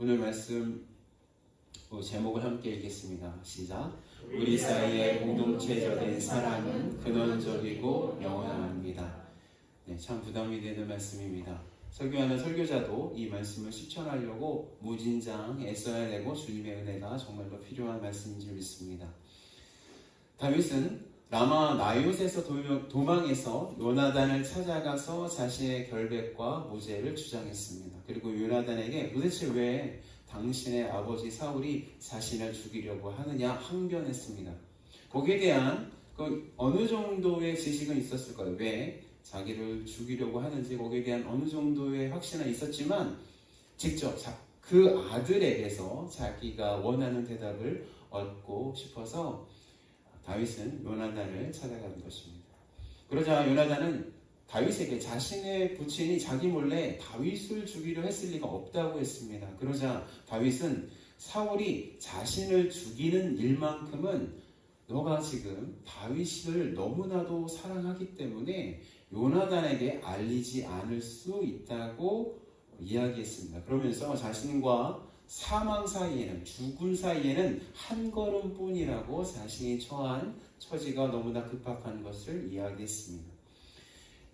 오늘 말씀 제목을 함께 읽겠습니다. 시작. 우리 사이의 공동체적인 사랑은 근원적이고 영원합니다. 네, 참 부담이 되는 말씀입니다. 설교하는 설교자도 이 말씀을 실천하려고 무진장 애써야 되고 주님의 은혜가 정말로 필요한 말씀인 줄 믿습니다. 다윗은 라마 나옳에서 도망해서 요나단을 찾아가서 자신의 결백과 무죄를 주장했습니다. 그리고 요나단에게 도대체 왜 당신의 아버지 사울이 자신을 죽이려고 하느냐 항변했습니다. 거기에 대한 어느 정도의 지식은 있었을 거예요. 왜 자기를 죽이려고 하는지 거기에 대한 어느 정도의 확신은 있었지만 직접 그 아들에게서 자기가 원하는 대답을 얻고 싶어서 다윗은 요나단을 찾아가는 것입니다. 그러자 요나단은 다윗에게 자신의 부친이 자기 몰래 다윗을 죽이려 했을 리가 없다고 했습니다. 그러자 다윗은 사울이 자신을 죽이는 일만큼은 너가 지금 다윗을 너무나도 사랑하기 때문에 요나단에게 알리지 않을 수 있다고 이야기했습니다. 그러면서 자신과 사망 사이에는, 죽음 사이에는 한 걸음뿐이라고 자신이 처한 처지가 너무나 급박한 것을 이야기했습니다.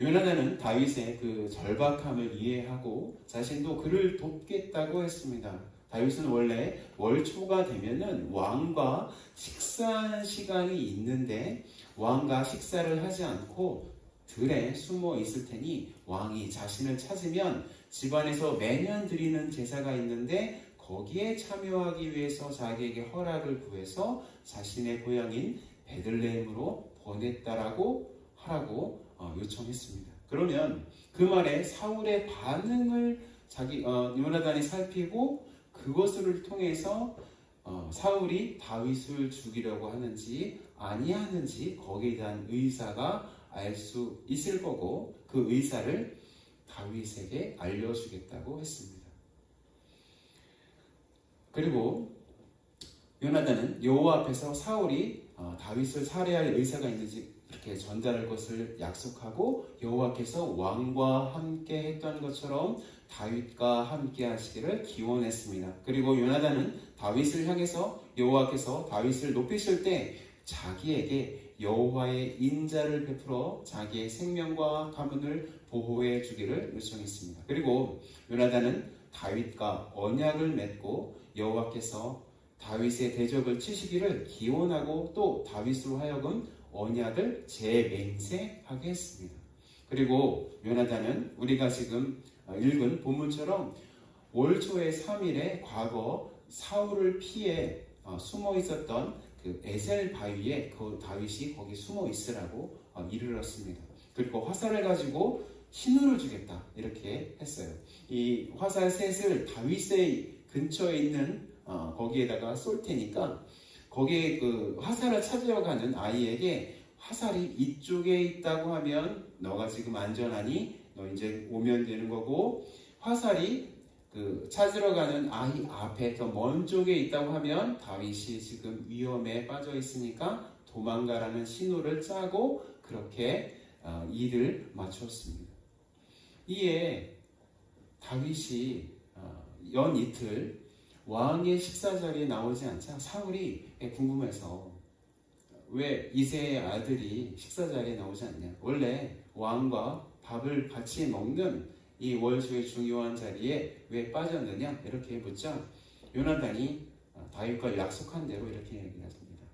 요나단은 다윗의 그 절박함을 이해하고 자신도 그를 돕겠다고 했습니다. 다윗은 원래 월초가 되면은 왕과 식사하는 시간이 있는데 왕과 식사를 하지 않고 들에 숨어 있을 테니 왕이 자신을 찾으면 집안에서 매년 드리는 제사가 있는데 거기에 참여하기 위해서 자기에게 허락을 구해서 자신의 고향인 베들레헴으로 보냈다라고 하라고 요청했습니다. 그러면 그 말에 사울의 반응을 요나단이 살피고 그것을 통해서 사울이 다윗을 죽이려고 하는지 아니하는지 거기에 대한 의사가 알 수 있을 거고 그 의사를 다윗에게 알려주겠다고 했습니다. 그리고 요나단은 여호와 앞에서 사울이 다윗을 살해할 의사가 있는지 이렇게 전달할 것을 약속하고 여호와께서 왕과 함께 했던 것처럼 다윗과 함께 하시기를 기원했습니다. 그리고 요나단은 다윗을 향해서 여호와께서 다윗을 높이실 때 자기에게 여호와의 인자를 베풀어 자기의 생명과 가문을 보호해 주기를 요청했습니다. 그리고 요나단은 다윗과 언약을 맺고 여호와께서 다윗의 대적을 치시기를 기원하고 또 다윗으로 하여금 언약을 재맹세하게 했습니다. 그리고 요나단은 우리가 지금 읽은 본문처럼 월초의 3일에 과거 사울을 피해 숨어 있었던 그 에셀 바위에 그 다윗이 거기 숨어 있으라고 이르렀습니다. 그리고 화살을 가지고 신호를 주겠다 이렇게 했어요. 이 화살 셋을 다윗의 근처에 있는 거기에다가 쏠 테니까 거기에 그 화살을 찾으러 가는 아이에게 화살이 이쪽에 있다고 하면 너가 지금 안전하니 너 이제 오면 되는 거고, 화살이 그 찾으러 가는 아이 앞에 더 먼 쪽에 있다고 하면 다윗이 지금 위험에 빠져 있으니까 도망가라는 신호를 짜고 그렇게 일을 마쳤습니다. 이에 다윗이 연 이틀 왕의 식사 자리에 나오지 않자 사울이 궁금해서 왜 이새의 아들이 식사 자리에 나오지 않냐, 원래 왕과 밥을 같이 먹는 이 월초의 중요한 자리에 왜 빠졌느냐 이렇게 묻자 요나단이 다윗과 약속한 대로 이렇게 얘기했습니다.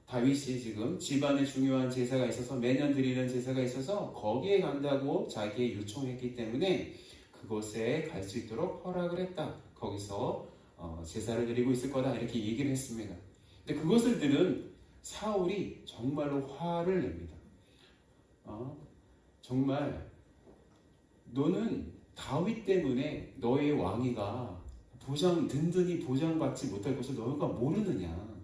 다윗이 지금 집안에 중요한 제사가 있어서 매년 드리는 제사가 있어서 거기에 간다고 자기의 요청했기 때문에 그곳에 갈 수 있도록 허락을 했다. 거기서 제사를 드리고 있을 거다 이렇게 얘기를 했습니다. 근데 그것을 들은 사울이 정말로 화를 냅니다. 정말 너는 다윗 때문에 너의 왕위가 든든히 보장받지 못할 것을 너가 모르느냐.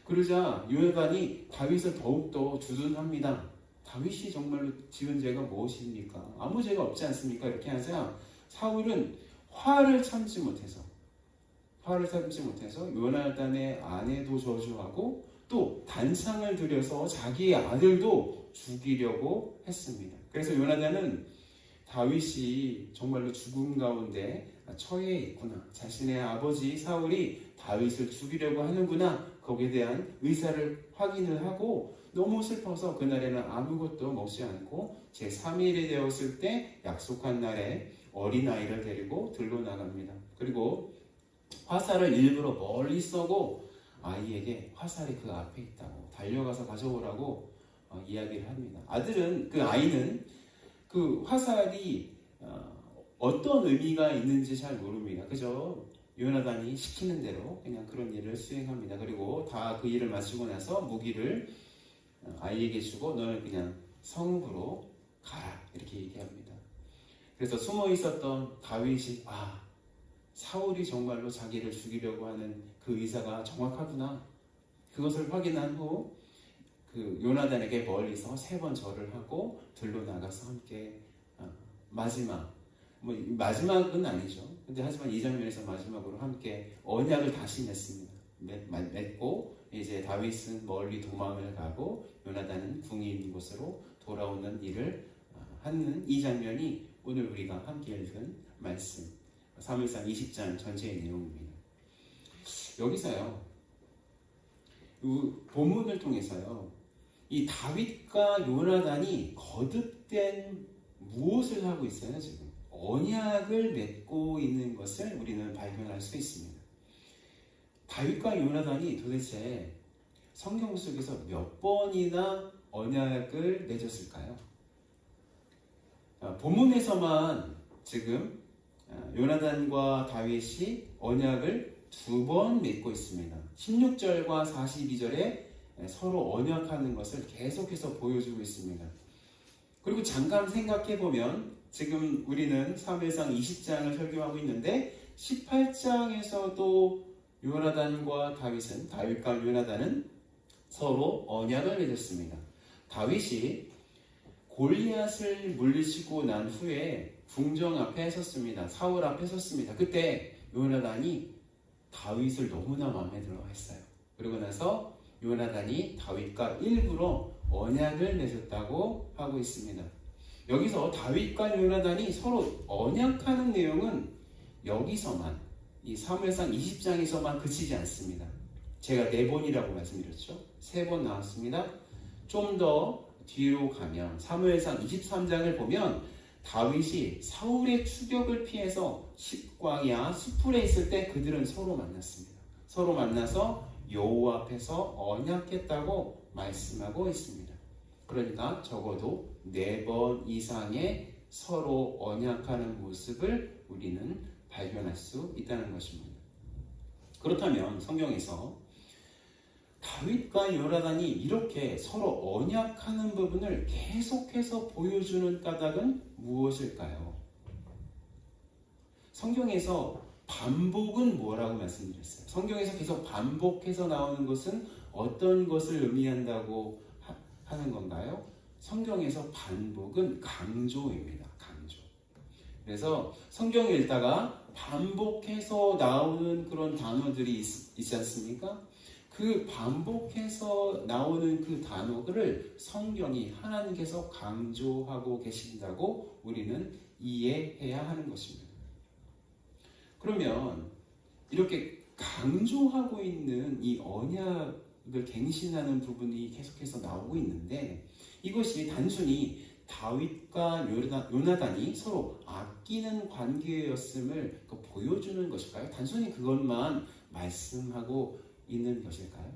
그러자 요나단이 다윗을 더욱더 주둔합니다. 다윗이 정말로 지은 죄가 무엇입니까? 아무 죄가 없지 않습니까? 이렇게 하자 사울은 화를 참지 못해서 요나단의 아내도 저주하고 또 단창을 들여서 자기의 아들도 죽이려고 했습니다. 그래서 요나단은 다윗이 정말로 죽음 가운데 처해 있구나. 자신의 아버지 사울이 다윗을 죽이려고 하는구나. 거기에 대한 의사를 확인을 하고 너무 슬퍼서 그날에는 아무것도 먹지 않고 제3일이 되었을 때 약속한 날에 어린아이를 데리고 들로 나갑니다. 그리고 화살을 일부러 멀리 쏘고 아이에게 화살이 그 앞에 있다고 달려가서 가져오라고 이야기를 합니다. 그 아이는 그 화살이 어떤 의미가 있는지 잘 모릅니다. 그저 요나단이 시키는 대로 그냥 그런 일을 수행합니다. 그리고 다 그 일을 마치고 나서 무기를 아이에게 주고 너는 그냥 성읍으로 가라 이렇게 얘기합니다. 그래서 숨어 있었던 다윗이 사울이 정말로 자기를 죽이려고 하는 그 의사가 정확하구나. 그것을 확인한 후 그 요나단에게 멀리서 3번 절을 하고 들로 나가서 함께 마지막은 아니죠. 근데 하지만 이 장면에서 마지막으로 함께 언약을 다시 맺고 이제 다윗은 멀리 도망을 가고 요나단은 궁이 있는 곳으로 돌아오는 일을 하는 이 장면이 오늘 우리가 함께 읽은 말씀 사무엘상 20장 전체의 내용입니다. 여기서요, 본문을 통해서요, 이 다윗과 요나단이 거듭된 무엇을 하고 있어요? 지금 언약을 맺고 있는 것을 우리는 발견할 수 있습니다. 다윗과 요나단이 도대체 성경 속에서 몇 번이나 언약을 맺었을까요? 본문에서만 지금 요나단과 다윗이 언약을 2번 맺고 있습니다. 16절과 42절에 서로 언약하는 것을 계속해서 보여주고 있습니다. 그리고 잠깐 생각해보면 지금 우리는 사무엘상 20장을 설교하고 있는데 18장에서도 다윗과 요나단은 서로 언약을 맺었습니다. 다윗이 골리앗을 물리치고 난 후에 궁정 앞에 섰습니다. 사울 앞에 섰습니다. 그때 요나단이 다윗을 너무나 마음에 들어 했어요. 그러고 나서 요나단이 다윗과 일부러 언약을 맺었다고 하고 있습니다. 여기서 다윗과 요나단이 서로 언약하는 내용은 여기서만, 이 사무엘상 20장에서만 그치지 않습니다. 제가 4번이라고 말씀드렸죠. 3번 나왔습니다. 좀 더 뒤로 가면 사무엘상 23장을 보면 다윗이 사울의 추격을 피해서 십광야 숯불에 있을 때 그들은 서로 만났습니다. 서로 만나서 여호와 앞에서 언약했다고 말씀하고 있습니다. 그러니까 적어도 4번 이상의 서로 언약하는 모습을 우리는 발견할 수 있다는 것입니다. 그렇다면 성경에서 다윗과 요나단이 이렇게 서로 언약하는 부분을 계속해서 보여주는 까닭은 무엇일까요? 성경에서 반복은 뭐라고 말씀드렸어요? 성경에서 계속 반복해서 나오는 것은 어떤 것을 의미한다고 하는 건가요? 성경에서 반복은 강조입니다. 강조. 그래서 성경을 읽다가 반복해서 나오는 그런 단어들이 있지 않습니까? 그 반복해서 나오는 그 단어들을 성경이 하나님께서 강조하고 계신다고 우리는 이해해야 하는 것입니다. 그러면 이렇게 강조하고 있는 이 언약을 갱신하는 부분이 계속해서 나오고 있는데 이것이 단순히 다윗과 요나단이 서로 아끼는 관계였음을 보여주는 것일까요? 단순히 그것만 말씀하고 있는 것일까요?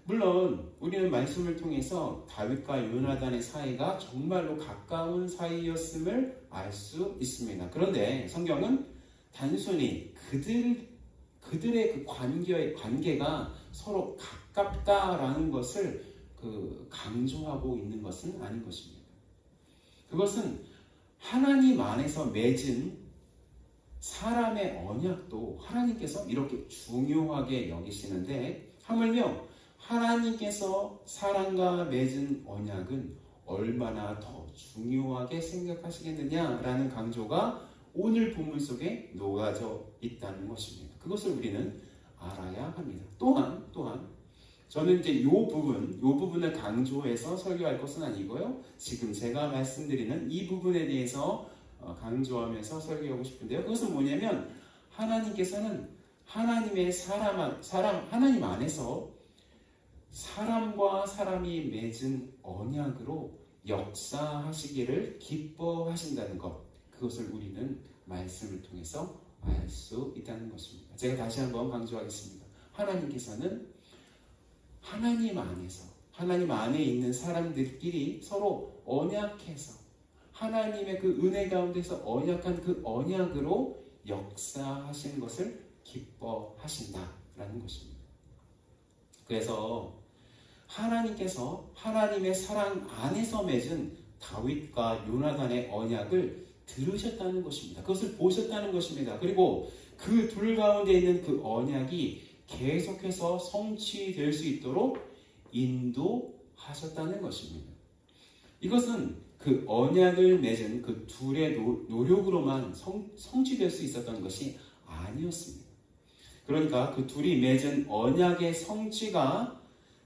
물론 우리는 말씀을 통해서 다윗과 요나단의 사이가 정말로 가까운 사이였음을 알 수 있습니다. 그런데 성경은 단순히 그들의 그 관계가 서로 가깝다라는 것을 강조하고 있는 것은 아닌 것입니다. 그것은 하나님 안에서 맺은 사람의 언약도 하나님께서 이렇게 중요하게 여기시는데 하물며 하나님께서 사람과 맺은 언약은 얼마나 더 중요하게 생각하시겠느냐라는 강조가 오늘 본문 속에 녹아져 있다는 것입니다. 그것을 우리는 알아야 합니다. 또한 저는 이제 이 부분을 강조해서 설교할 것은 아니고요. 지금 제가 말씀드리는 이 부분에 대해서 강조하면서 설교하고 싶은데요. 그것은 뭐냐면 하나님께서는 하나님 안에서 사람과 사람이 맺은 언약으로 역사하시기를 기뻐하신다는 것, 그것을 우리는 말씀을 통해서 알 수 있다는 것입니다. 제가 다시 한번 강조하겠습니다. 하나님께서는 하나님 안에 있는 사람들끼리 서로 언약해서 하나님의 그 은혜 가운데서 언약한 그 언약으로 역사하시는 것을 기뻐하신다라는 것입니다. 그래서 하나님께서 하나님의 사랑 안에서 맺은 다윗과 요나단의 언약을 들으셨다는 것입니다. 그것을 보셨다는 것입니다. 그리고 그 둘 가운데 있는 그 언약이 계속해서 성취될 수 있도록 인도하셨다는 것입니다. 이것은 그 언약을 맺은 그 둘의 노력으로만 성취될 수 있었던 것이 아니었습니다. 그러니까 그 둘이 맺은 언약의 성취가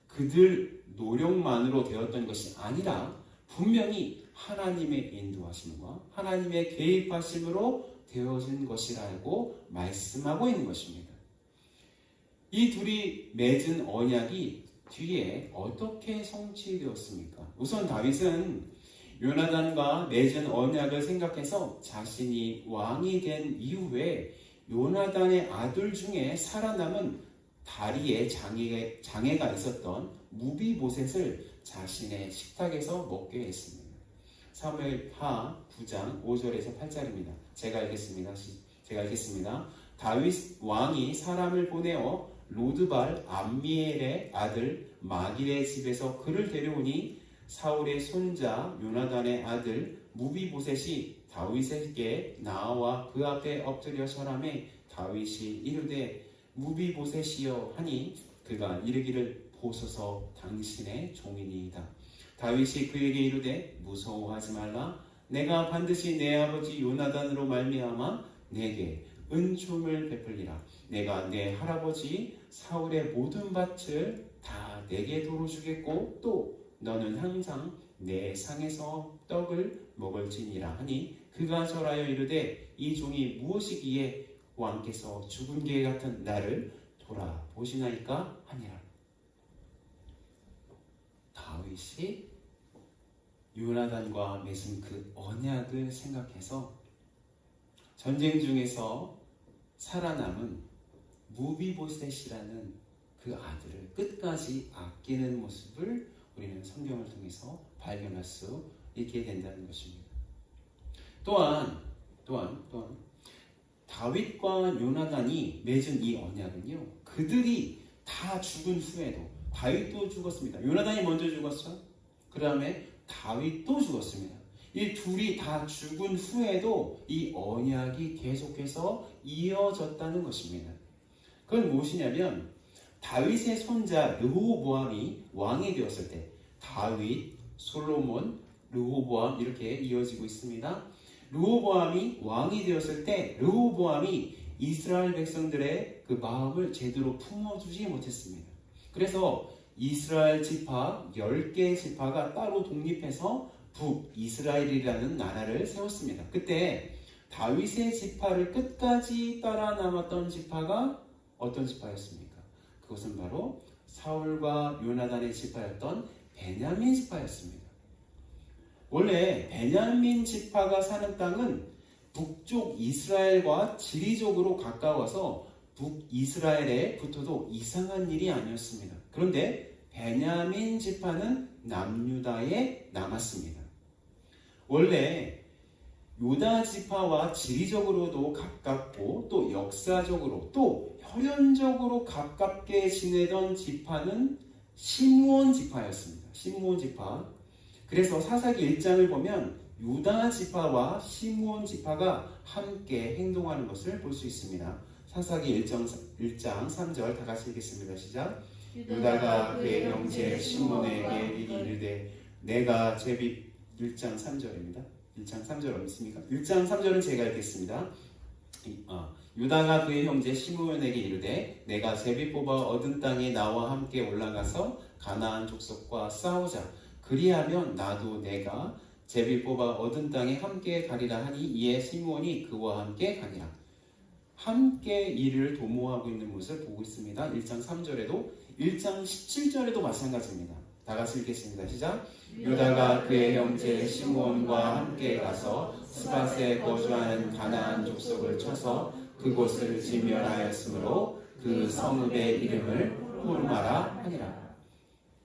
그들 노력만으로 되었던 것이 아니라 분명히 하나님의 인도하심과 하나님의 개입하심으로 되어진 것이라고 말씀하고 있는 것입니다. 이 둘이 맺은 언약이 뒤에 어떻게 성취되었습니까? 우선 다윗은 요나단과 맺은 언약을 생각해서 자신이 왕이 된 이후에 요나단의 아들 중에 살아남은 다리에 장애가 있었던 무비보셋을 자신의 식탁에서 먹게 했습니다. 사무엘하 9장 5절에서 8절입니다. 제가 읽겠습니다. 다윗 왕이 사람을 보내어 로드발 암미엘의 아들 마길의 집에서 그를 데려오니 사울의 손자 요나단의 아들 무비보셋이 다윗에게 나와 그 앞에 엎드려 절하매 다윗이 이르되 무비보셋이여 하니 그가 이르기를 보소서 당신의 종이니이다. 다윗이 그에게 이르되 무서워하지 말라. 내가 반드시 내 아버지 요나단으로 말미암아 내게 은총을 베풀리라. 내가 내 할아버지 사울의 모든 밭을 다 내게 도로 주겠고 또 너는 항상 내 상에서 떡을 먹을지니라 하니 그가 절하여 이르되 이 종이 무엇이기에 왕께서 죽은 개 같은 나를 돌아보시나이까 하니라. 다윗이 요나단과 맺은 그 언약을 생각해서 전쟁 중에서 살아남은 무비보셋이라는 그 아들을 끝까지 아끼는 모습을 우리는 성경을 통해서 발견할 수 있게 된다는 것입니다. 또한 다윗과 요나단이 맺은 이 언약은요, 그들이 다 죽은 후에도 다윗도 죽었습니다. 요나단이 먼저 죽었죠. 그 다음에 다윗도 죽었습니다. 이 둘이 다 죽은 후에도 이 언약이 계속해서 이어졌다는 것입니다. 그건 무엇이냐면 다윗의 손자 르호보암이 왕이 되었을 때 다윗, 솔로몬, 르호보암 이렇게 이어지고 있습니다. 르호보암이 왕이 되었을 때 르호보암이 이스라엘 백성들의 그 마음을 제대로 품어주지 못했습니다. 그래서 이스라엘 지파 10개의 지파가 따로 독립해서 북이스라엘이라는 나라를 세웠습니다. 그때 다윗의 지파를 끝까지 따라 남았던 지파가 어떤 지파였습니까? 그것은 바로 사울과 요나단의 지파였던 베냐민 지파였습니다. 원래 베냐민 지파가 사는 땅은 북쪽 이스라엘과 지리적으로 가까워서 북이스라엘에 붙어도 이상한 일이 아니었습니다. 그런데 베냐민 지파는 남유다에 남았습니다. 원래 유다 지파와 지리적으로도 가깝고 또 역사적으로 또 혈연적으로 가깝게 지내던 지파는 시므온 지파였습니다. 시므온 지파. 그래서 사사기 1장을 보면 유다 지파와 시므온 지파가 함께 행동하는 것을 볼 수 있습니다. 사사기 1장 3절 다 같이 읽겠습니다. 시작. 유다가 그의 형제 시므온에게 이르되 내가 제비 1장 3절입니다. 1장 3절 어디 있습니까? 1장 3절은 제가 읽겠습니다. 유다가 그의 형제 시므온에게 이르되 내가 제비 뽑아 얻은 땅에 나와 함께 올라가서 가나안 족속과 싸우자. 그리하면 나도 내가 제비 뽑아 얻은 땅에 함께 가리라 하니 이에 시므온이 그와 함께 가니라. 함께 일을 도모하고 있는 모습을 보고 있습니다. 1장 3절에도 1장 17절에도 마찬가지입니다. 다 같이 읽겠습니다. 시작. 유다가 그의 형제 시므온과 함께 가서 스밧에 거주하는 가나안 족속을 쳐서 그곳을 진멸하였으므로 그 성읍의 이름을 홀마라 하니라.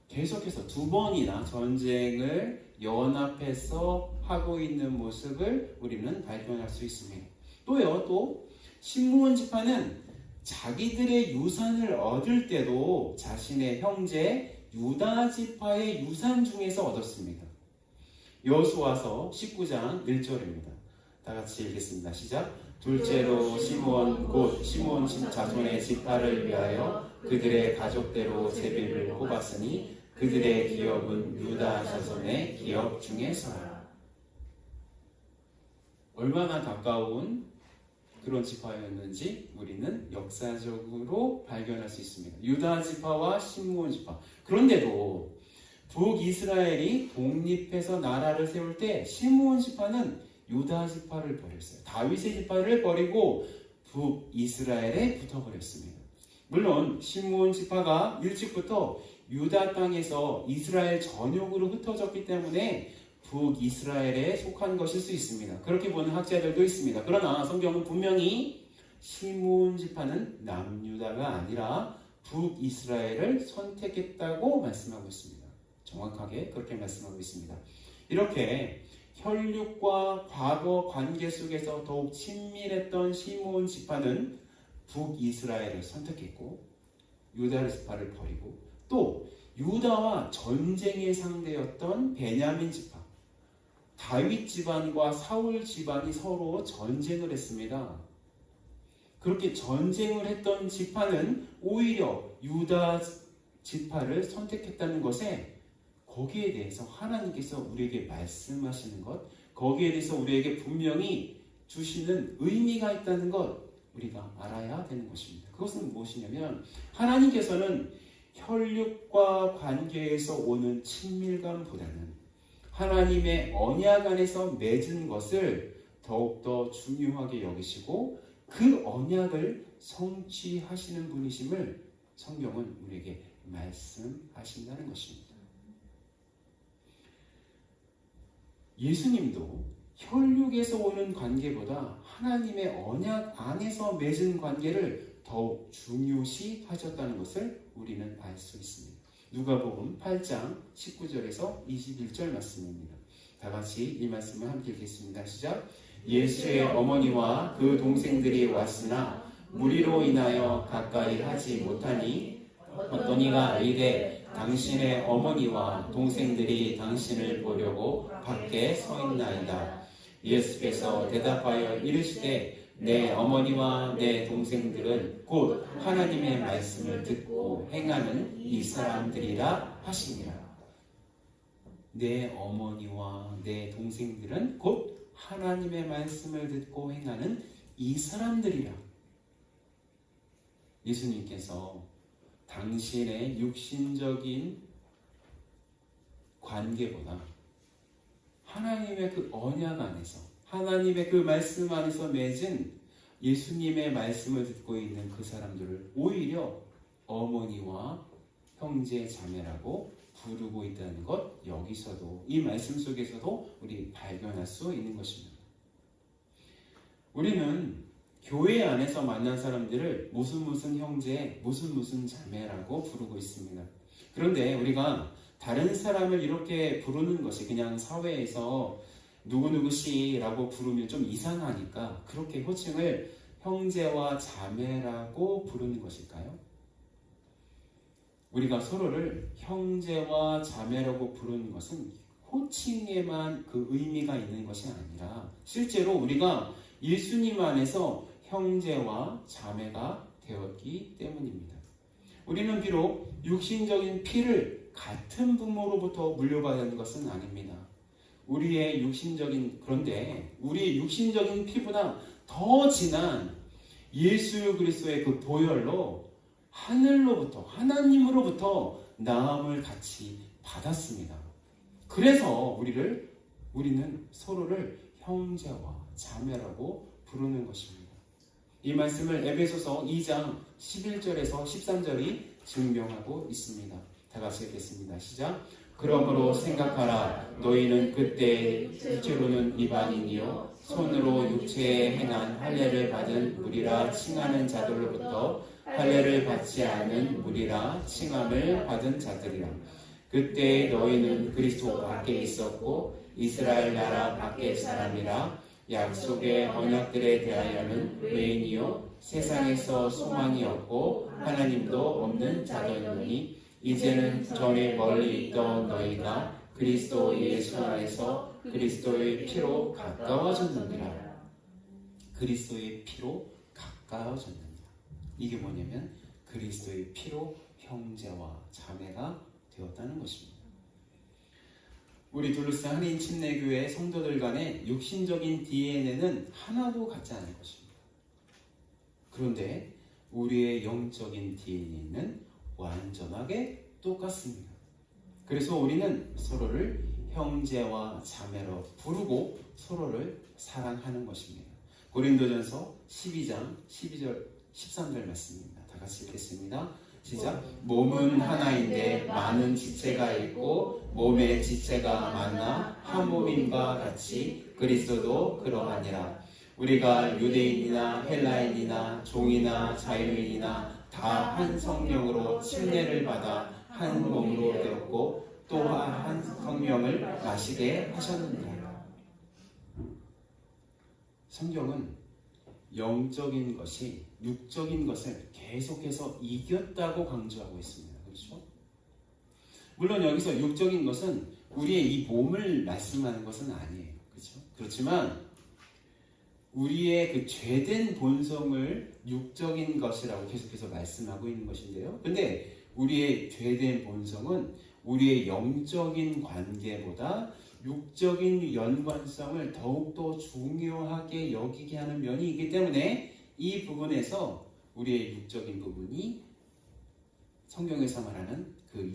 계속해서 두 번이나 전쟁을 연합해서 하고 있는 모습을 우리는 발견할 수 있습니다. 또 시므온 지파는 자기들의 유산을 얻을 때도 자신의 형제 유다 지파의 유산 중에서 얻었습니다. 여호수아서 19장 1절입니다. 다 같이 읽겠습니다. 시작. 둘째로 시므온 곧 시므온 자손의 지파를 위하여 그들의 가족대로 제비를 뽑았으니 그들의 기업은 유다 자손의 기업 중에서라. 얼마나 가까운 그런 지파였는지 우리는 역사적으로 발견할 수 있습니다. 유다 지파와 시므온 지파. 그런데도 북이스라엘이 독립해서 나라를 세울 때 시므온 지파는 유다 지파를 버렸어요. 다윗의 지파를 버리고 북이스라엘에 붙어버렸습니다. 물론 시므온 지파가 일찍부터 유다 땅에서 이스라엘 전역으로 흩어졌기 때문에 북이스라엘에 속한 것일 수 있습니다. 그렇게 보는 학자들도 있습니다. 그러나 성경은 분명히 시므온 지파는 남유다가 아니라 북이스라엘을 선택했다고 말씀하고 있습니다. 정확하게 그렇게 말씀하고 있습니다. 이렇게 혈육과 과거 관계 속에서 더욱 친밀했던 시므온 지파는 북이스라엘을 선택했고 유다 지파를 버리고 또 유다와 전쟁의 상대였던 베냐민 지파, 다윗 집안과 사울 집안이 서로 전쟁을 했습니다. 그렇게 전쟁을 했던 지파는 오히려 유다 지파를 선택했다는 것에 거기에 대해서 하나님께서 우리에게 말씀하시는 것, 거기에 대해서 우리에게 분명히 주시는 의미가 있다는 것 우리가 알아야 되는 것입니다. 그것은 무엇이냐면 하나님께서는 혈육과 관계에서 오는 친밀감보다는 하나님의 언약 안에서 맺은 것을 더욱더 중요하게 여기시고 그 언약을 성취하시는 분이심을 성경은 우리에게 말씀하신다는 것입니다. 예수님도 혈육에서 오는 관계보다 하나님의 언약 안에서 맺은 관계를 더욱 중요시 하셨다는 것을 우리는 알 수 있습니다. 누가복음 8장 19절에서 21절 말씀입니다. 다 같이 이 말씀을 함께 읽겠습니다. 시작. 예수의 어머니와 그 동생들이 왔으나 무리로 인하여 가까이 하지 못하니 어떤 이가 이르되 당신의 어머니와 동생들이 당신을 보려고 밖에 서 있나이다. 예수께서 대답하여 이르시되 내 어머니와 내 동생들은 곧 하나님의 말씀을 듣고 행하는 이 사람들이라 하시니라. 내 어머니와 내 동생들은 곧 하나님의 말씀을 듣고 행하는 이 사람들이라. 예수님께서 당신의 육신적인 관계보다 하나님의 그 언약 안에서 하나님의 그 말씀 안에서 맺은 예수님의 말씀을 듣고 있는 그 사람들을 오히려 어머니와 형제 자매라고 부르고 있다는 것, 여기서도 이 말씀 속에서도 우리 발견할 수 있는 것입니다. 우리는 교회 안에서 만난 사람들을 무슨 형제, 무슨 자매라고 부르고 있습니다. 그런데 우리가 다른 사람을 이렇게 부르는 것이 그냥 사회에서 누구누구씨라고 부르면 좀 이상하니까 그렇게 호칭을 형제와 자매라고 부르는 것일까요? 우리가 서로를 형제와 자매라고 부르는 것은 호칭에만 그 의미가 있는 것이 아니라 실제로 우리가 예수님 안에서 형제와 자매가 되었기 때문입니다. 우리는 비록 육신적인 피를 같은 부모로부터 물려받은 것은 아닙니다. 그런데 우리의 육신적인 피보다 더 진한 예수 그리스도의 그 보혈로 하나님으로부터 나음을 같이 받았습니다. 그래서 우리를 우리는 서로를 형제와 자매라고 부르는 것입니다. 이 말씀을 에베소서 2장 11절에서 13절이 증명하고 있습니다. 다 같이 읽겠습니다. 시작. 그러므로 생각하라. 너희는 그때 육체로는 이방인이요 손으로 육체에 행한 할례를 받은 무리라 칭하는 자들로부터 할례를 받지 않은 무리라 칭함을 받은 자들이라. 그때 너희는 그리스도 밖에 있었고 이스라엘 나라 밖의 사람이라. 약속의 언약들에 대하여는 외인이요 세상에서 소망이 없고 하나님도 없는 자들이니 이제는 전에 멀리 있던 너희가 그리스도 예수 안에서 그리스도의 피로 가까워졌느니라. 그리스도의 피로 가까워졌느니라. 이게 뭐냐면 그리스도의 피로 형제와 자매가 되었다는 것입니다. 우리 둘루스 한인 침례교회 성도들 간의 육신적인 DNA는 하나도 같지 않을 것입니다. 그런데 우리의 영적인 DNA는 완전하게 똑같습니다. 그래서 우리는 서로를 형제와 자매로 부르고 서로를 사랑하는 것입니다. 고린도전서 12장 12절 13절 말씀입니다. 다 같이 읽겠습니다. 시작. 몸은 하나인데 많은 지체가 있고 몸의 지체가 많아 한 몸인과 같이 그리스도도 그러하니라. 우리가 유대인이나 헬라인이나 종이나 자유인이나 다 한 성령으로 침례를 받아 한 몸으로 되었고 또한 한 성령을 마시게 하셨느니라. 성경은 영적인 것이 육적인 것을 계속해서 이겼다고 강조하고 있습니다. 그렇죠? 물론 여기서 육적인 것은 우리의 이 몸을 말씀하는 것은 아니에요. 그렇죠? 그렇지만 우리의 그 죄된 본성을 육적인 것이라고 계속해서 말씀하고 있는 것인데요. 근데 우리의 죄된 본성은 우리의 영적인 관계보다 육적인 연관성을 더욱더 중요하게 여기게 하는 면이 있기 때문에 이 부분에서 우리의 육적인 부분이 성경에서 말하는 그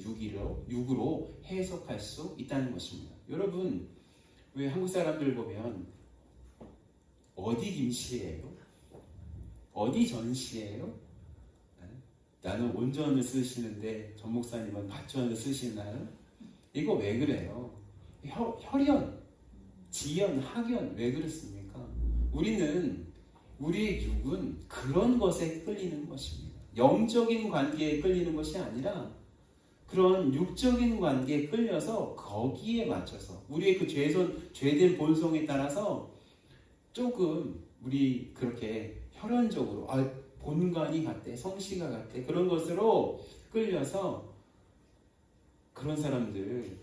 육으로 해석할 수 있다는 것입니다. 여러분, 왜 한국 사람들 보면 어디 김씨예요? 어디 전씨예요? 나는 온전을 쓰시는데 전 목사님은 밭전을 쓰시나요? 이거 왜 그래요? 혈연, 지연, 학연 왜 그렇습니까? 우리의 육은 그런 것에 끌리는 것입니다. 영적인 관계에 끌리는 것이 아니라 그런 육적인 관계에 끌려서 거기에 맞춰서 우리의 그 죄된 본성에 따라서 조금 우리 그렇게 혈연적으로 본관이 같대, 성씨가 같대 그런 것으로 끌려서 그런 사람들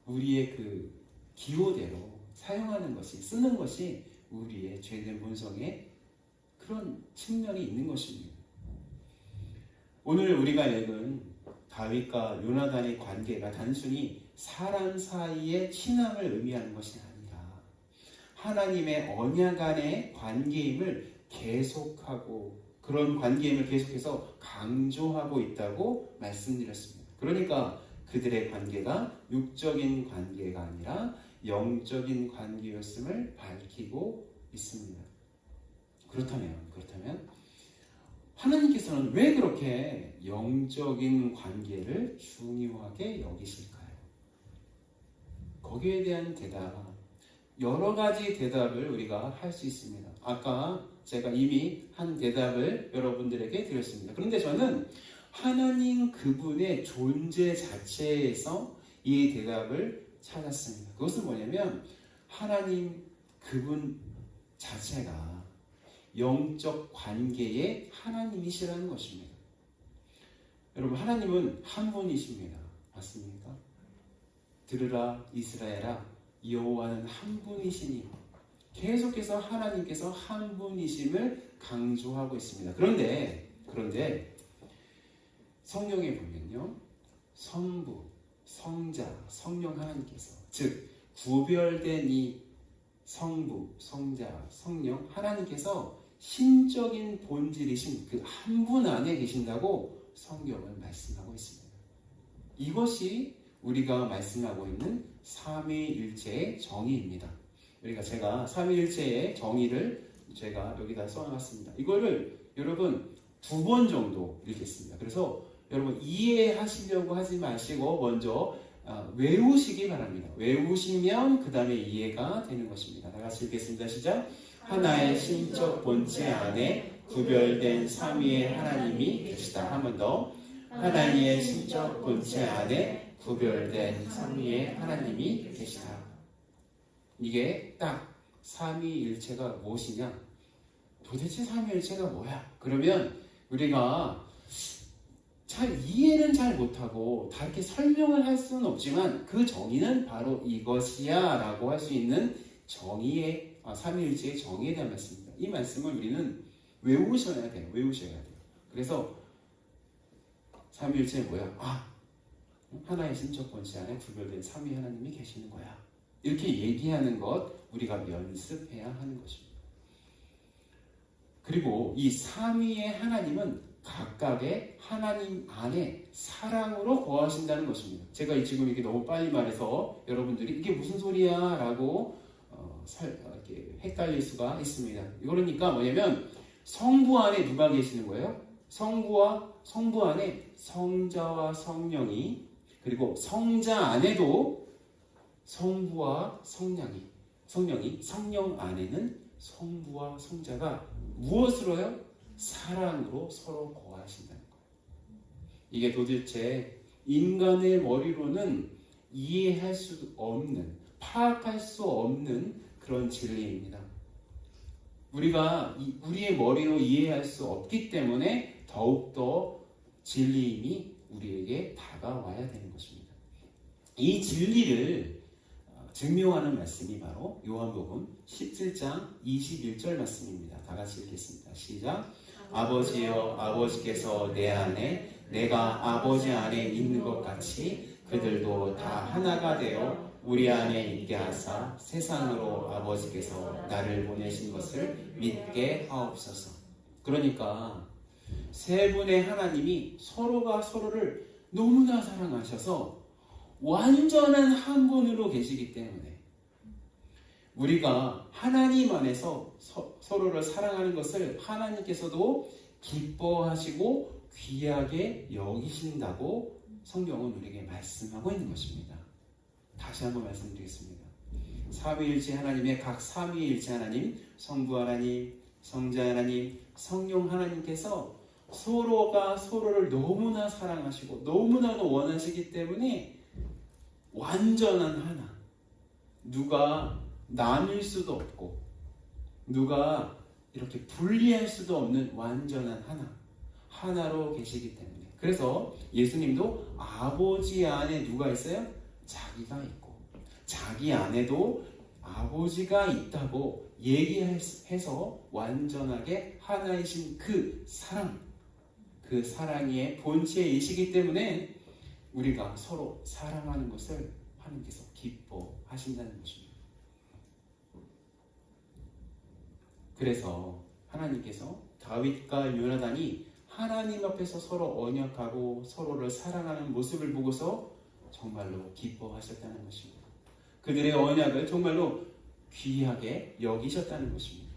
우리의 그 기호대로 사용하는 것이 쓰는 것이 우리의 죄된 본성에 그런 측면이 있는 것입니다. 오늘 우리가 읽은 다윗과 요나단의 관계가 단순히 사람 사이의 친함을 의미하는 것이 아니라 하나님의 언약 안의 관계임을 계속하고 그런 관계임을 계속해서 강조하고 있다고 말씀드렸습니다. 그러니까 그들의 관계가 육적인 관계가 아니라 영적인 관계였음을 밝히고 있습니다. 그렇다면 하나님께서는 왜 그렇게 영적인 관계를 중요하게 여기실까요? 거기에 대한 대답, 여러 가지 대답을 우리가 할 수 있습니다. 아까 제가 이미 한 대답을 여러분들에게 드렸습니다. 그런데 저는 하나님 그분의 존재 자체에서 이 대답을 찾았습니다. 그것은 뭐냐면 하나님 그분 자체가 영적 관계의 하나님이시라는 것입니다. 여러분, 하나님은 한 분이십니다. 맞습니까? 들으라 이스라엘아, 여호와는 한 분이시니. 계속해서 하나님께서 한 분이심을 강조하고 있습니다. 그런데 성경에 보면요, 성부, 성자, 성령 하나님께서, 즉 구별된 이 성부, 성자, 성령 하나님께서 신적인 본질이신 그 한 분 안에 계신다고 성경은 말씀하고 있습니다. 이것이 우리가 말씀하고 있는 삼위일체의 정의입니다. 제가 삼위일체의 정의를 제가 여기다 써놨습니다. 이거를 여러분 2번 정도 읽겠습니다. 그래서 여러분 이해하시려고 하지 마시고 먼저 외우시기 바랍니다. 외우시면 그 다음에 이해가 되는 것입니다. 다 같이 읽겠습니다. 시작. 하나의 신적 본체 안에 구별된 삼위의 하나님이 계시다. 한 번 더. 하나님의 신적 본체 안에 구별된 삼위의 하나님이 계시다. 이게 딱 삼위일체가 무엇이냐? 도대체 삼위일체가 뭐야? 그러면 우리가 이해는 잘 못하고 다 이렇게 설명을 할 수는 없지만 그 정의는 바로 이것이야 라고 할 수 있는 삼위일체의 정의에 대한 말씀입니다. 이 말씀을 우리는 외우셔야 돼요. 그래서 삼위일체 뭐야? 하나의 신적 본체 안에 구별된 삼위 하나님이 계시는 거야. 이렇게 얘기하는 것 우리가 연습해야 하는 것입니다. 그리고 이 삼위의 하나님은 각각의 하나님 안에 사랑으로 거하신다는 것입니다. 제가 지금 이렇게 너무 빨리 말해서 여러분들이 이게 무슨 소리야? 라고 이렇게 헷갈릴 수가 있습니다. 그러니까 뭐냐면 성부 안에 누가 계시는 거예요? 성부 안에 성자와 성령이, 그리고 성자 안에도 성부와 성령이, 성령 안에는 성부와 성자가 무엇으로요? 사랑으로 서로 거하신다는 거예요. 이게 도대체 인간의 머리로는 이해할 수 없는, 파악할 수 없는 그런 진리입니다. 우리가 우리의 머리로 이해할 수 없기 때문에 더욱더 진리임이 우리에게 다가와야 되는 것입니다. 이 진리를 증명하는 말씀이 바로 요한복음 17장 21절 말씀입니다. 다 같이 읽겠습니다. 시작. 아버지여, 아버지께서 내 안에, 내가 아버지 안에 있는 것 같이 그들도 다 하나가 되어 우리 안에 있게 하사 세상으로 아버지께서 나를 보내신 것을 믿게 하옵소서. 그러니까 세 분의 하나님이 서로가 서로를 너무나 사랑하셔서 완전한 한 분으로 계시기 때문에 우리가 하나님 안에서 서로를 사랑하는 것을 하나님께서도 기뻐하시고 귀하게 여기신다고 성경은 우리에게 말씀하고 있는 것입니다. 다시 한번 말씀드리겠습니다. 삼위일체 하나님의 각 삼위일체 하나님, 성부 하나님, 성자 하나님, 성령 하나님께서 서로가 서로를 너무나 사랑하시고 너무나도 원하시기 때문에 완전한 하나, 누가 나눌 수도 없고 누가 이렇게 분리할 수도 없는 완전한 하나로 계시기 때문에, 그래서 예수님도 아버지 안에 누가 있어요? 자기가 있고 자기 안에도 아버지가 있다고 얘기해서 완전하게 하나이신 그 사랑의 본체이시기 때문에 우리가 서로 사랑하는 것을 하나님께서 기뻐하신다는 것입니다. 그래서 하나님께서 다윗과 요나단이 하나님 앞에서 서로 언약하고 서로를 사랑하는 모습을 보고서 정말로 기뻐하셨다는 것입니다. 그들의 언약을 정말로 귀하게 여기셨다는 것입니다.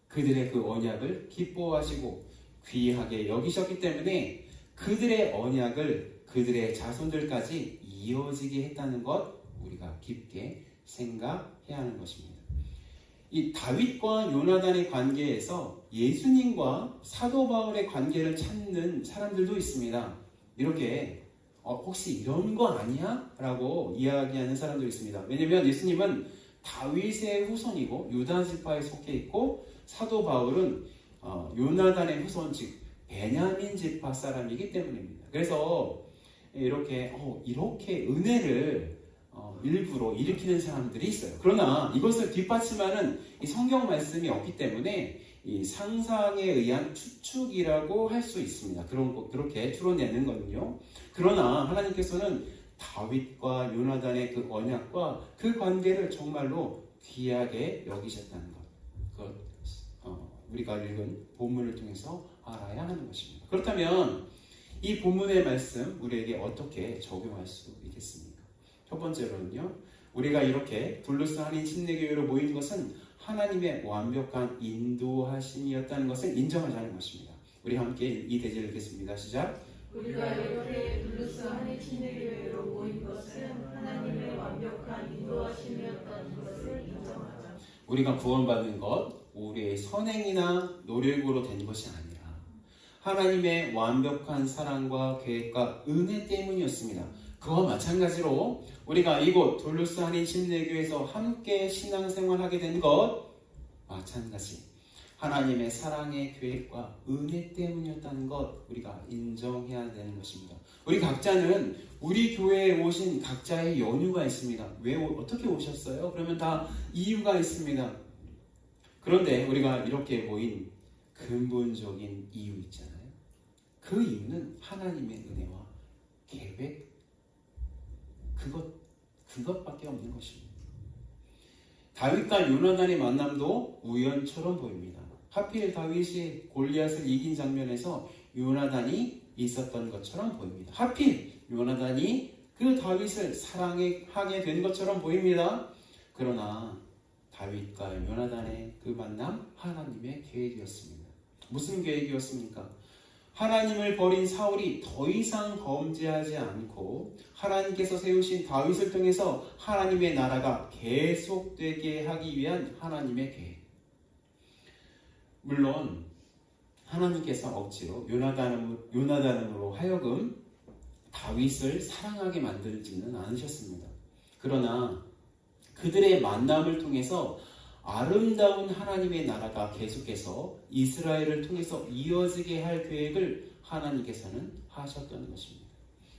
그들의 그 언약을 기뻐하시고 귀하게 여기셨기 때문에 그들의 언약을 그들의 자손들까지 이어지게 했다는 것 우리가 깊게 생각해야 하는 것입니다. 이 다윗과 요나단의 관계에서 예수님과 사도 바울의 관계를 찾는 사람들도 있습니다. 이렇게 혹시 이런 거 아니야? 라고 이야기하는 사람도 있습니다. 왜냐하면 예수님은 다윗의 후손이고 유다 지파에 속해 있고 사도 바울은 요나단의 후손, 즉 베냐민 지파 사람이기 때문입니다. 그래서 이렇게 은혜를 일부러 일으키는 사람들이 있어요. 그러나 이것을 뒷받침하는 이 성경 말씀이 없기 때문에 이 상상에 의한 추측이라고 할 수 있습니다. 그렇게 추론되는 거는요. 그러나 하나님께서는 다윗과 요나단의 그 언약과 그 관계를 정말로 귀하게 여기셨다는 것. 우리가 읽은 본문을 통해서 알아야 하는 것입니다. 그렇다면 이 본문의 말씀 우리에게 어떻게 적용할 수 있겠습니까? 첫 번째로는요, 우리가 이렇게 둘루스 한인 침례교회로 모인 것은 하나님의 완벽한 인도하심이었다는 것을 인정하자는 것입니다. 우리 함께 이 대제를 읽겠습니다. 시작. 우리가 이렇게 둘루스 한인 침례교회로 모인 것은 하나님의 완벽한 인도하심이었다는 것을 인정하자. 우리가 구원받는 것, 우리의 선행이나 노력으로 된 것이 아니라 하나님의 완벽한 사랑과 계획과 은혜 때문이었습니다. 그와 마찬가지로 우리가 이곳 둘루스 한인 침례교회에서 함께 신앙생활하게 된 것 마찬가지 하나님의 사랑의 계획과 은혜 때문이었다는 것 우리가 인정해야 되는 것입니다. 우리 각자는 우리 교회에 오신 각자의 연유가 있습니다. 왜 어떻게 오셨어요? 그러면 다 이유가 있습니다. 그런데 우리가 이렇게 모인 근본적인 이유 있잖아요. 그 이유는 하나님의 은혜와 계획 그것밖에 없는 것입니다. 다윗과 요나단의 만남도 우연처럼 보입니다. 하필 다윗이 골리앗을 이긴 장면에서 요나단이 있었던 것처럼 보입니다. 하필 요나단이 그 다윗을 사랑하게 된 것처럼 보입니다. 그러나 다윗과 요나단의 그 만남 하나님의 계획이었습니다. 무슨 계획이었습니까? 하나님을 버린 사울이 더 이상 범죄하지 않고 하나님께서 세우신 다윗을 통해서 하나님의 나라가 계속되게 하기 위한 하나님의 계획. 물론 하나님께서 억지로 요나단으로 하여금 다윗을 사랑하게 만들지는 않으셨습니다. 그러나 그들의 만남을 통해서 아름다운 하나님의 나라가 계속해서 이스라엘을 통해서 이어지게 할 계획을 하나님께서는 하셨던 것입니다.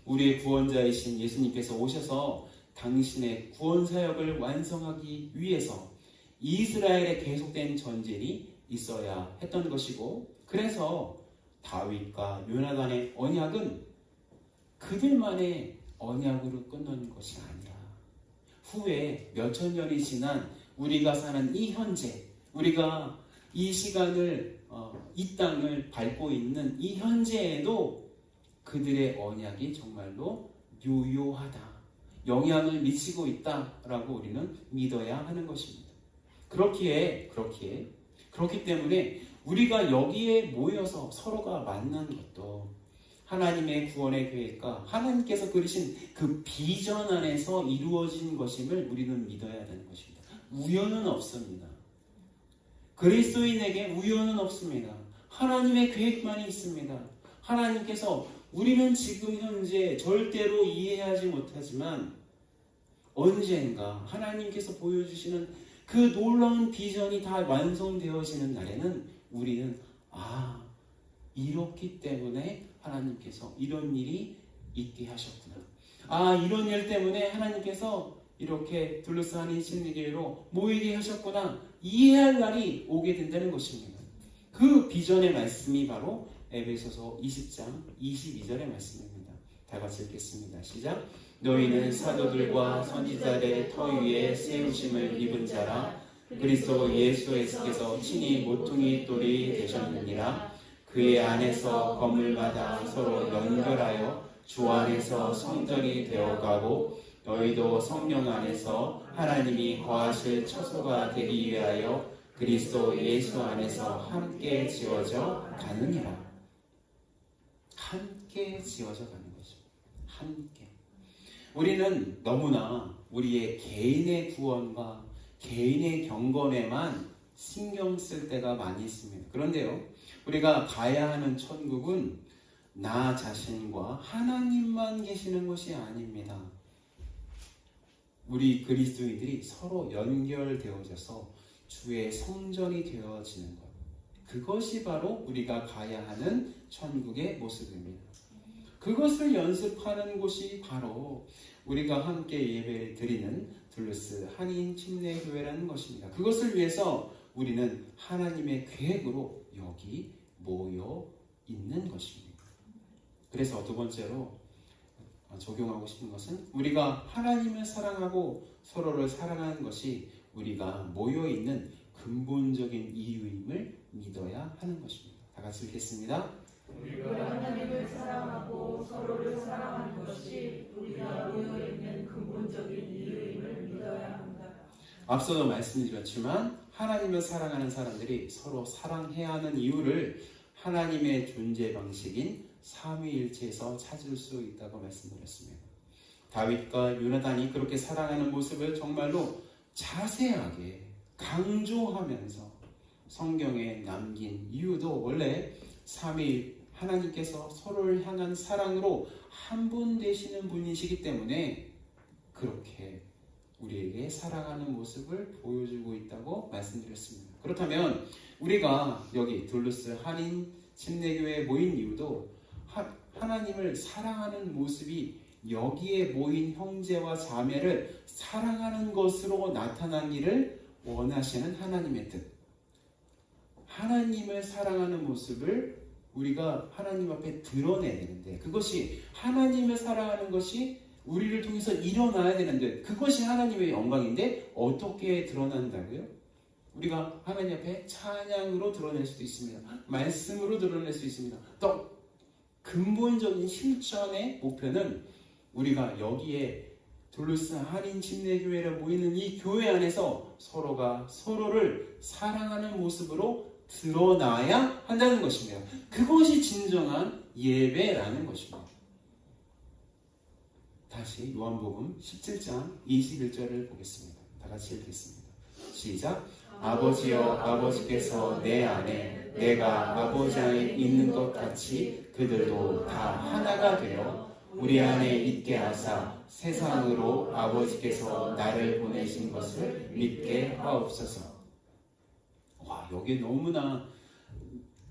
우리의 구원자이신 예수님께서 오셔서 당신의 구원 사역을 완성하기 위해서 이스라엘의 계속된 전쟁이 있어야 했던 것이고, 그래서 다윗과 요나단의 언약은 그들만의 언약으로 끝나는 것이 아니라 후에 몇천 년이 지난 우리가 사는 이 현재, 우리가 이 시간을 이 땅을 밟고 있는 이 현재에도 그들의 언약이 정말로 유효하다, 영향을 미치고 있다라고 우리는 믿어야 하는 것입니다. 그렇기 때문에 우리가 여기에 모여서 서로가 만난 것도 하나님의 구원의 계획과 하나님께서 그리신 그 비전 안에서 이루어진 것임을 우리는 믿어야 되는 것입니다. 우연은 없습니다. 그리스도인에게 우연은 없습니다. 하나님의 계획만이 있습니다. 하나님께서 우리는 지금 현재 절대로 이해하지 못하지만 언젠가 하나님께서 보여주시는 그 놀라운 비전이 다 완성되어지는 날에는 우리는 이렇기 때문에 하나님께서 이런 일이 있게 하셨구나. 이런 일 때문에 하나님께서 이렇게 둘러싸 한인 침례교회로 모이게 하셨구나. 이해할 날이 오게 된다는 것입니다. 그 비전의 말씀이 바로 에베소서 20장 22절의 말씀입니다. 다 같이 읽겠습니다. 시작. 너희는 사도들과 선지자들의 터 위에 세우심을 입은 자라. 그리스도 예수께서 친히 모퉁이 돌이 되셨느니라. 그의 안에서 건물마다 서로 연결하여 주 안에서 성전이 되어가고 너희도 성령 안에서 하나님이 거하실 처소가 되기 위하여 그리스도 예수 안에서 함께 지어져 가느니라. 함께 지어져 가는 것입니다. 함께. 우리는 너무나 우리의 개인의 구원과 개인의 경건에만 신경 쓸 때가 많이 있습니다. 그런데요, 우리가 가야 하는 천국은 나 자신과 하나님만 계시는 것이 아닙니다. 우리 그리스도인들이 서로 연결되어져서 주의 성전이 되어지는 것, 그것이 바로 우리가 가야 하는 천국의 모습입니다. 그것을 연습하는 곳이 바로 우리가 함께 예배를 드리는 둘루스 한인 침례교회라는 것입니다. 그것을 위해서 우리는 하나님의 계획으로 여기 모여 있는 것입니다. 그래서 두 번째로 적용하고 싶은 것은 우리가 하나님을 사랑하고 서로를 사랑하는 것이 우리가 모여 있는 근본적인 이유임을 믿어야 하는 것입니다. 다 같이 읽겠습니다. 우리가 하나님을 사랑하고 서로를 사랑하는 것이 우리가 모여 있는 근본적인 이유임을 믿어야 합니다. 앞서도 말씀드렸지만 하나님을 사랑하는 사람들이 서로 사랑해야 하는 이유를 하나님의 존재 방식인 삼위일체에서 찾을 수 있다고 말씀드렸습니다. 다윗과 요나단이 그렇게 사랑하는 모습을 정말로 자세하게 강조하면서 성경에 남긴 이유도 원래 삼위 하나님께서 서로를 향한 사랑으로 한 분 되시는 분이시기 때문에 그렇게 우리에게 사랑하는 모습을 보여주고 있다고 말씀드렸습니다. 그렇다면 우리가 여기 둘루스 한인 침례교회에 모인 이유도 하나님을 사랑하는 모습이 여기에 모인 형제와 자매를 사랑하는 것으로 나타나기를 원하시는 하나님의 뜻. 하나님을 사랑하는 모습을 우리가 하나님 앞에 드러내야 되는데 그것이 하나님을 사랑하는 것이 우리를 통해서 일어나야 되는데 그것이 하나님의 영광인데 어떻게 드러난다고요? 우리가 하나님 앞에 찬양으로 드러낼 수도 있습니다. 말씀으로 드러낼 수 있습니다. 또 근본적인 실천의 목표는 우리가 여기에 둘루스 한인 침례교회를 모이는 이 교회 안에서 서로가 서로를 사랑하는 모습으로 드러나야 한다는 것입니다. 그것이 진정한 예배라는 것입니다. 다시 요한복음 17장 21절을 보겠습니다. 다 같이 읽겠습니다. 시작. 아버지여 아버지께서 내 안에 내가 아버지 안에 있는 것 같이 그들도 다 하나가 되어 우리 안에 있게 하사 세상으로 아버지께서 나를 보내신 것을 믿게 하옵소서. 와, 여기 너무나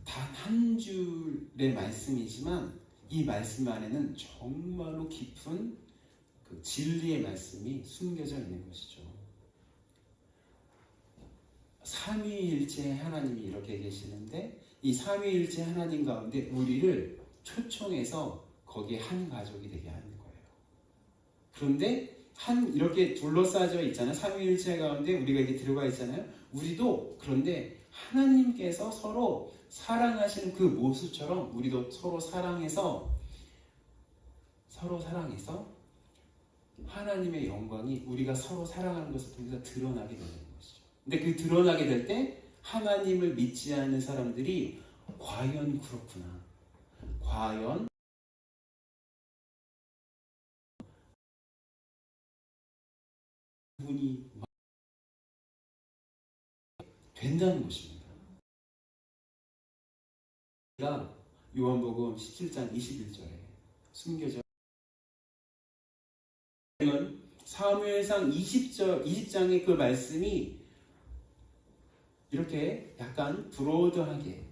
단 한 줄의 말씀이지만 이 말씀 안에는 정말로 깊은 그 진리의 말씀이 숨겨져 있는 것이죠. 삼위일체 하나님이 이렇게 계시는데 이 삼위일체 하나님 가운데 우리를 초청해서 거기에 한 가족이 되게 하는 거예요. 그런데 이렇게 둘러싸져 있잖아요. 삼위일체 가운데 우리가 이렇게 들어가 있잖아요. 우리도 그런데 하나님께서 서로 사랑하시는 그 모습처럼 우리도 서로 사랑해서 하나님의 영광이 우리가 서로 사랑하는 것을 통해서 드러나게 되는 것이죠. 근데 그 드러나게 될 때 하나님을 믿지 않는 사람들이 과연 그렇구나. 과연 분이 된다는 것입니다. 요한복음 17장 21절에 숨겨져 사무엘상 20장의 그 말씀이 이렇게 약간 브로드하게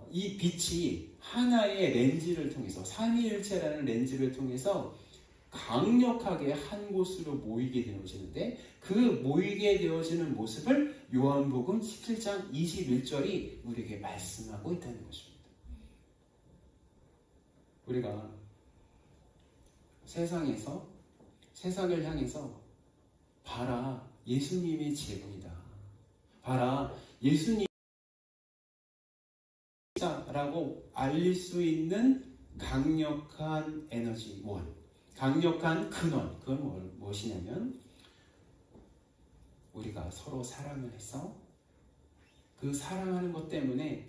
이 빛이 하나의 렌즈를 통해서 삼위일체라는 렌즈를 통해서 강력하게 한 곳으로 모이게 되어지는데 그 모이게 되어지는 모습을 요한복음 17장 21절이 우리에게 말씀하고 있다는 것입니다. 우리가 세상을 향해서 봐라 예수님의 제국이다. 봐라 예수님 라고 알릴 수 있는 강력한 에너지 원, 강력한 근원, 그건 무엇이냐면 우리가 서로 사랑을 해서 그 사랑하는 것 때문에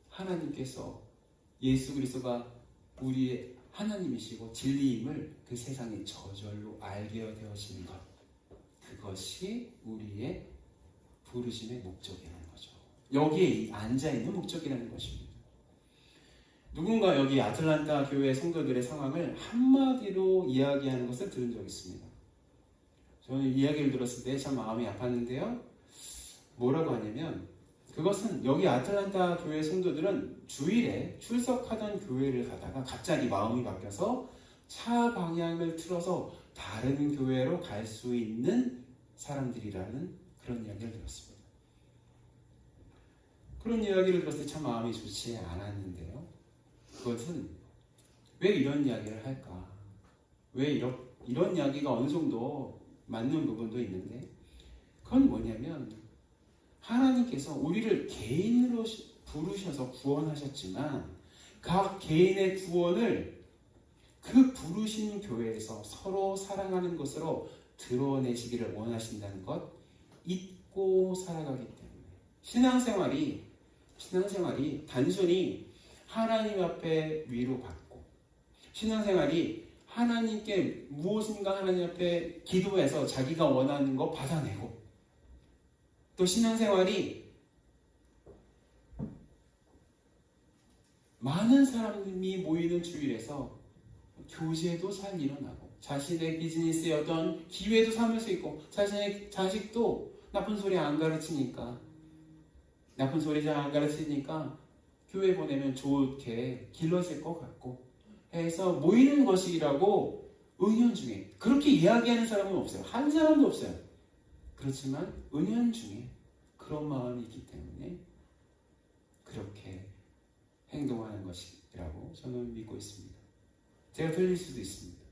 하나님께서 예수 그리스도가 우리의 하나님이시고 진리임을 그 세상에 저절로 알게 되어지는 것, 그것이 우리의 부르심의 목적이라는 거죠. 여기에 앉아있는 목적이라는 것입니다. 누군가 여기 아틀란타 교회 성도들의 상황을 한마디로 이야기하는 것을 들은 적이 있습니다. 저는 이야기를 들었을 때 참 마음이 아팠는데요. 뭐라고 하냐면 그것은 여기 아틀란타 교회 성도들은 주일에 출석하던 교회를 가다가 갑자기 마음이 바뀌어서 차 방향을 틀어서 다른 교회로 갈 수 있는 사람들이라는 그런 이야기를 들었습니다. 그런 이야기를 들었을 때 참 마음이 좋지 않았는데요. 그것은 왜 이런 이야기를 할까? 왜 이런 이야기가 어느 정도 맞는 부분도 있는데 그건 뭐냐면 하나님께서 하나님께서 우리를 개인으로 부르셔서 구원하셨지만 각 개인의 구원을 그 부르신 교회에서 서로 사랑하는 것으로 드러내시기를 원하신다는 것 잊고 살아가기 때문에 신앙생활이 단순히 하나님 앞에 위로받고 신앙생활이 하나님께 무엇인가 하나님 앞에 기도해서 자기가 원하는 거 받아내고 또 신앙생활이 많은 사람이 모이는 주일에서 교제도 잘 일어나고 자신의 비즈니스의 어떤 기회도 삼을 수 있고 자신의 자식도 나쁜 소리 안 가르치니까 교회 보내면 좋게 길러질 것 같고 해서 모이는 것이라고 은연중에 그렇게 이야기하는 사람은 없어요. 한 사람도 없어요. 그렇지만 은연중에 그런 마음이 있기 때문에 그렇게 행동하는 것이라고 저는 믿고 있습니다. 제가 틀릴 수도 있습니다.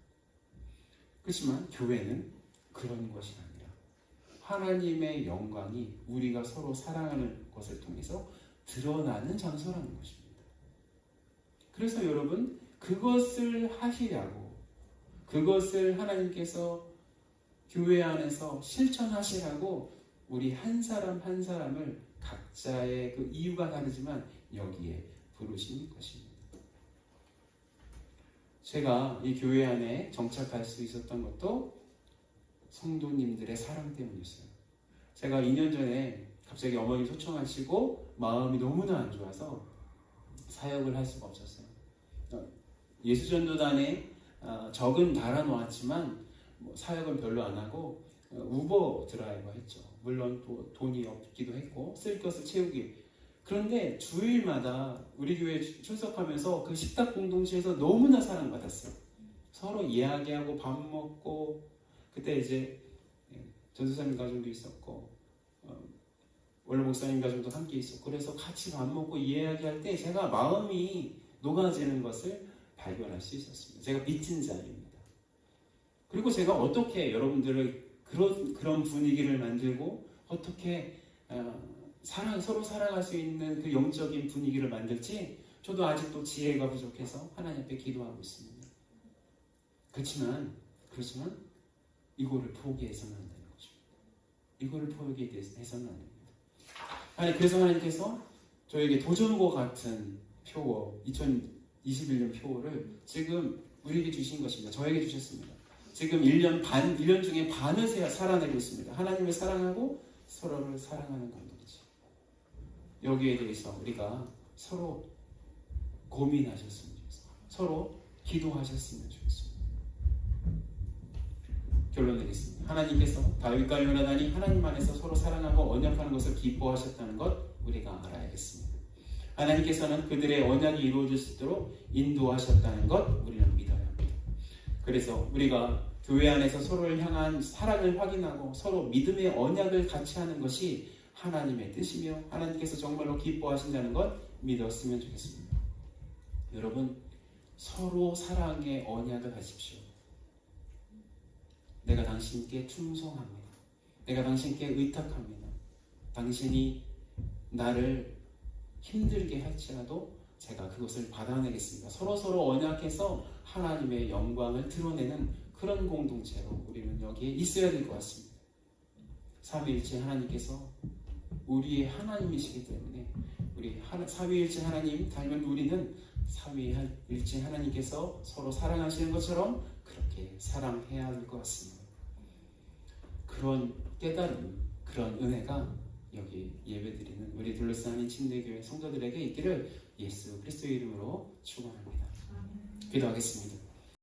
그렇지만 교회는 그런 것이 아니라 하나님의 영광이 우리가 서로 사랑하는 것을 통해서 드러나는 장소라는 것입니다. 그래서 여러분 그것을 하시려고 그것을 하나님께서 교회 안에서 실천하시라고 우리 한 사람 한 사람을 각자의 그 이유가 다르지만 여기에 부르신 것입니다. 제가 이 교회 안에 정착할 수 있었던 것도 성도님들의 사랑 때문이었어요. 제가 2년 전에 갑자기 어머니 초청하시고 마음이 너무나 안 좋아서 사역을 할 수가 없었어요. 예수전도단에 적은 달아놓았지만 사역은 별로 안 하고 우버 드라이버 했죠. 물론 또 돈이 없기도 했고 쓸 것을 채우기. 그런데 주일마다 우리 교회에 출석하면서 그 식탁 공동체에서 너무나 사랑받았어요. 서로 이야기하고 밥 먹고 그때 이제 전도사님 가정도 있었고 원로 목사님 가정도 함께 있었고 그래서 같이 밥 먹고 이야기할 때 제가 마음이 녹아지는 것을 발견할 수 있었습니다. 제가 빚진 자입니다. 그리고 제가 어떻게 여러분들을 그런 분위기를 만들고 어떻게 서로 살아갈 수 있는 그 영적인 분위기를 만들지 저도 아직도 지혜가 부족해서 하나님 앞에 기도하고 있습니다. 그렇지만 이거를 포기해서는 안 되는 것입니다. 이거를 포기해서는 안 됩니다. 그래서 하나님께서 저에게 도전과 같은 표어 2021년 표어를 지금 우리에게 주신 것입니다. 저에게 주셨습니다. 지금 1년 중에 반을 살아내고 있습니다. 하나님을 사랑하고 서로를 사랑하는 공동체. 여기에 대해서 우리가 서로 고민하셨으면 좋겠습니다. 서로 기도하셨으면 좋겠습니다. 결론 내겠습니다. 하나님께서 다윗과 요나단이 하나님 안에서 서로 사랑하고 언약하는 것을 기뻐하셨다는 것 우리가 알아야겠습니다. 하나님께서는 그들의 언약이 이루어질 수 있도록 인도하셨다는 것 우리는 믿어야 합니다. 그래서 우리가 교회 안에서 서로를 향한 사랑을 확인하고 서로 믿음의 언약을 같이 하는 것이 하나님의 뜻이며 하나님께서 정말로 기뻐하신다는 것 믿었으면 좋겠습니다. 여러분 서로 사랑의 언약을 하십시오. 내가 당신께 충성합니다. 내가 당신께 의탁합니다. 당신이 나를 힘들게 할지라도 제가 그것을 받아내겠습니다. 서로 언약해서 하나님의 영광을 드러내는 그런 공동체로 우리는 여기에 있어야 될 것 같습니다. 삼위일체 하나님께서 우리의 하나님이시기 때문에 우리 삼위일체 하나님 닮은 우리는 삼위일체 하나님께서 서로 사랑하시는 것처럼 그렇게 사랑해야 할 것 같습니다. 그런 깨달음, 그런 은혜가 여기 예배드리는 우리 둘러싸인 침례교회 성도들에게 있기를 예수 그리스도의 이름으로 축원합니다. 기도하겠습니다.